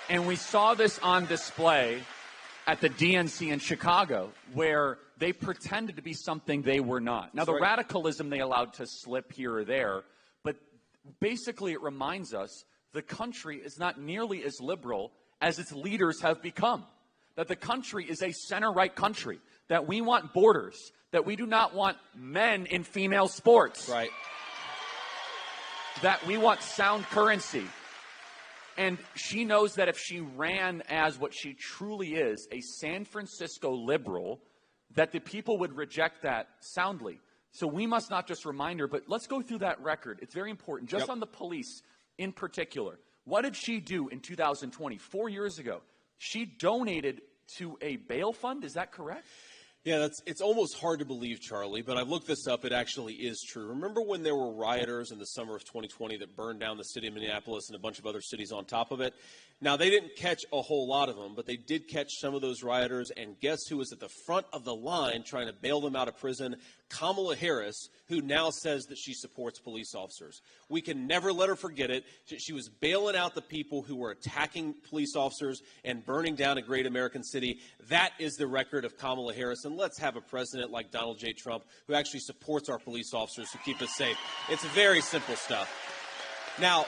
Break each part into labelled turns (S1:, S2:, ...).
S1: And we saw this on display at the DNC in Chicago, where they pretended to be something they were not. Now, the radicalism they allowed to slip here or there, but basically it reminds us the country is not nearly as liberal as its leaders have become. That the country is a center-right country, that we want borders, that we do not want men in female sports.
S2: Right.
S1: That we want sound currency. And she knows that if she ran as what she truly is, a San Francisco liberal, that the people would reject that soundly. So we must not just remind her, but let's go through that record. It's very important. Just on the police in particular. What did she do in 2020, 4 years ago? She donated to a bail fund. Is that correct?
S2: Yeah, it's almost hard to believe, Charlie, but I've looked this up. It actually is true. Remember when there were rioters in the summer of 2020 that burned down the city of Minneapolis and a bunch of other cities on top of it? Now, they didn't catch a whole lot of them, but they did catch some of those rioters, and guess who was at the front of the line trying to bail them out of prison? Kamala Harris, who now says that she supports police officers. We can never let her forget it. She was bailing out the people who were attacking police officers and burning down a great American city. That is the record of Kamala Harris, and let's have a president like Donald J. Trump who actually supports our police officers who keep us safe. It's very simple stuff. Now,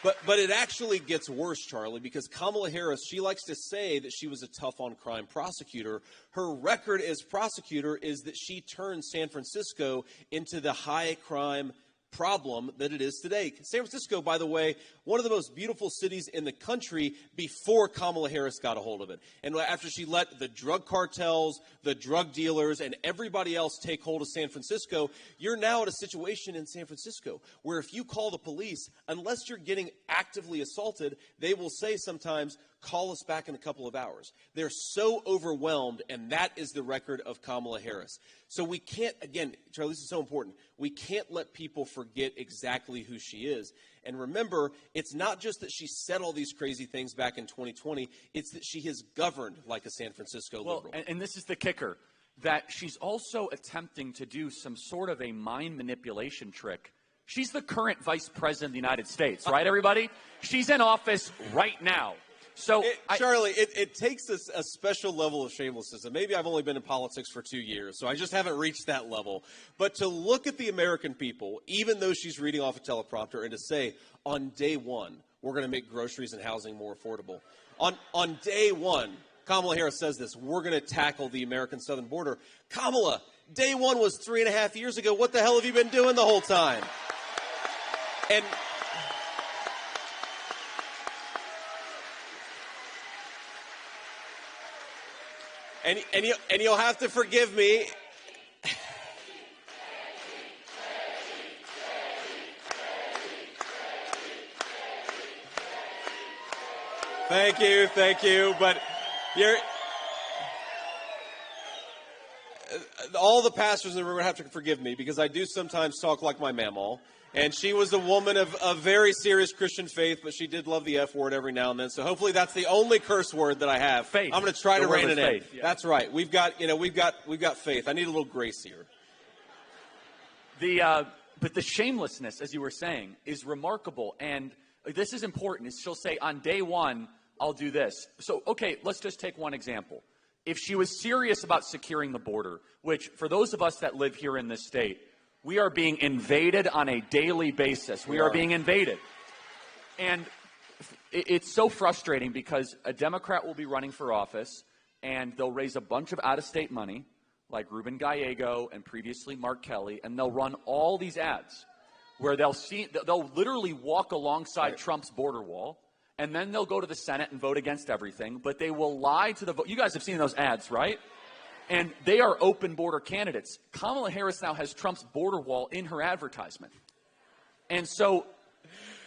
S2: But it actually gets worse, Charlie, because Kamala Harris, she likes to say that she was a tough-on-crime prosecutor. Her record as prosecutor is that she turned San Francisco into the high-crime problem that it is today. San Francisco, by the way, one of the most beautiful cities in the country before Kamala Harris got a hold of it. And after she let the drug cartels, the drug dealers, and everybody else take hold of San Francisco, you're now at a situation in San Francisco where if you call the police, unless you're getting actively assaulted, they will say sometimes, call us back in a couple of hours. They're so overwhelmed, and that is the record of Kamala Harris. So we can't, again, Charlie, this is so important, we can't let people forget exactly who she is. And remember, it's not just that she said all these crazy things back in 2020, it's that she has governed like a San Francisco liberal.
S1: And this is the kicker, that she's also attempting to do some sort of a mind manipulation trick. She's the current Vice President of the United States, right, everybody? She's in office right now. So,
S2: Charlie, it takes a special level of shamelessness. And maybe I've only been in politics for 2 years, so I just haven't reached that level. But to look at the American people, even though she's reading off a teleprompter, and to say, on day one, we're going to make groceries and housing more affordable. On day one, Kamala Harris says this, we're going to tackle the American southern border. Kamala, day one was 3.5 years ago. What the hell have you been doing the whole time? And you'll have to forgive me. Thank you. But all the pastors in the room are going to have to forgive me because I do sometimes talk like my mamaw. And she was a woman of very serious Christian faith, but she did love the F word every now and then. So hopefully that's the only curse word that I have.
S1: Faith.
S2: I'm going to try to rein it in.
S1: Faith, yeah.
S2: That's right. We've got faith. I need a little grace here.
S1: But the shamelessness, as you were saying, is remarkable. And this is important. She'll say, on day one, I'll do this. So, okay, let's just take one example. If she was serious about securing the border, which for those of us that live here in this state, we are being invaded on a daily basis. We are being invaded. And it's so frustrating because a Democrat will be running for office and they'll raise a bunch of out-of-state money, like Ruben Gallego and previously Mark Kelly, and they'll run all these ads where they'll literally walk alongside Trump's border wall, and then they'll go to the Senate and vote against everything, but they will lie to the vote. You guys have seen those ads, right? And they are open border candidates. Kamala Harris now has Trump's border wall in her advertisement. And so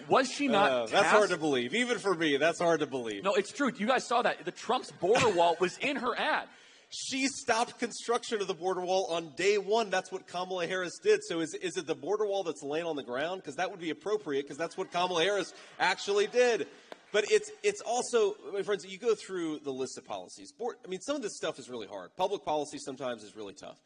S1: was she not
S2: That's hard to believe. Even for me, that's hard to believe.
S1: No, it's true. You guys saw that. The Trump's border wall was in her ad.
S2: She stopped construction of the border wall on day one. That's what Kamala Harris did. So is it the border wall that's laying on the ground? Because that would be appropriate because that's what Kamala Harris actually did. But it's also, my friends, you go through the list of policies. Some of this stuff is really hard. Public policy sometimes is really tough.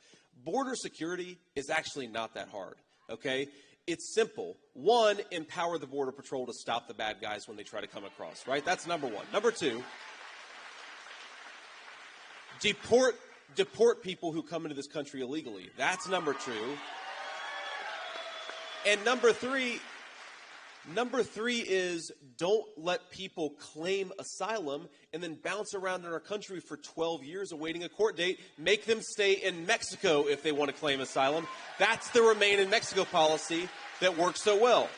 S2: Border security is actually not that hard, okay? It's simple. One, empower the Border Patrol to stop the bad guys when they try to come across, right? That's number one. Number two, deport people who come into this country illegally. That's number two. And number three is don't let people claim asylum and then bounce around in our country for 12 years awaiting a court date. Make them stay in Mexico if they want to claim asylum. That's the Remain in Mexico policy that works so well.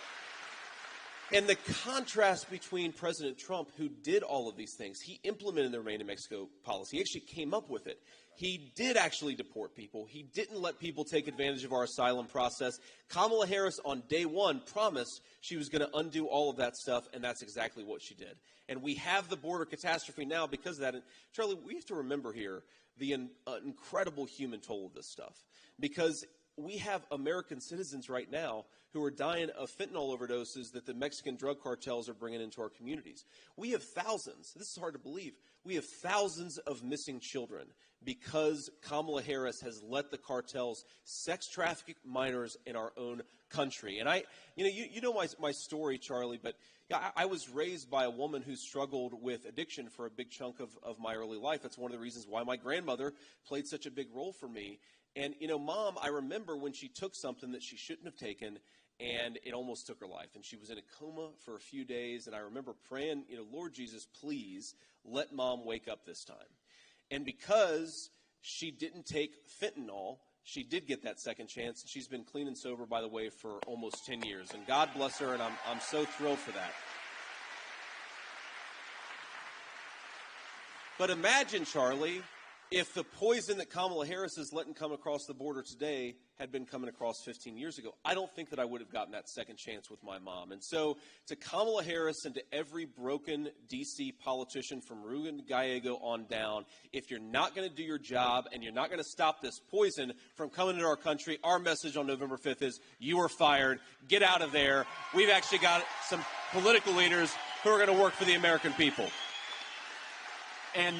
S2: And the contrast between President Trump, who did all of these things, he implemented the Remain in Mexico policy. He actually came up with it. He did actually deport people. He didn't let people take advantage of our asylum process. Kamala Harris, on day one, promised she was going to undo all of that stuff, and that's exactly what she did. And we have the border catastrophe now because of that. And Charlie, we have to remember here the incredible human toll of this stuff, because we have American citizens right now who are dying of fentanyl overdoses that the Mexican drug cartels are bringing into our communities. We have thousands, this is hard to believe, we have thousands of missing children because Kamala Harris has let the cartels sex traffic minors in our own country. And you know my story, Charlie, but I was raised by a woman who struggled with addiction for a big chunk of my early life. That's one of the reasons why my grandmother played such a big role for me. And, Mom, I remember when she took something that she shouldn't have taken, and it almost took her life. And she was in a coma for a few days, and I remember praying, Lord Jesus, please let Mom wake up this time. And because she didn't take fentanyl, she did get that second chance, and she's been clean and sober, by the way, for almost 10 years. And God bless her, and I'm so thrilled for that. But imagine, Charlie, if the poison that Kamala Harris is letting come across the border today had been coming across 15 years ago. I don't think that I would have gotten that second chance with my mom. And so to Kamala Harris and to every broken D.C. politician from Ruben Gallego on down, if you're not going to do your job and you're not going to stop this poison from coming into our country, our message on November 5th is you are fired. Get out of there. We've actually got some political leaders who are going to work for the American people.
S1: And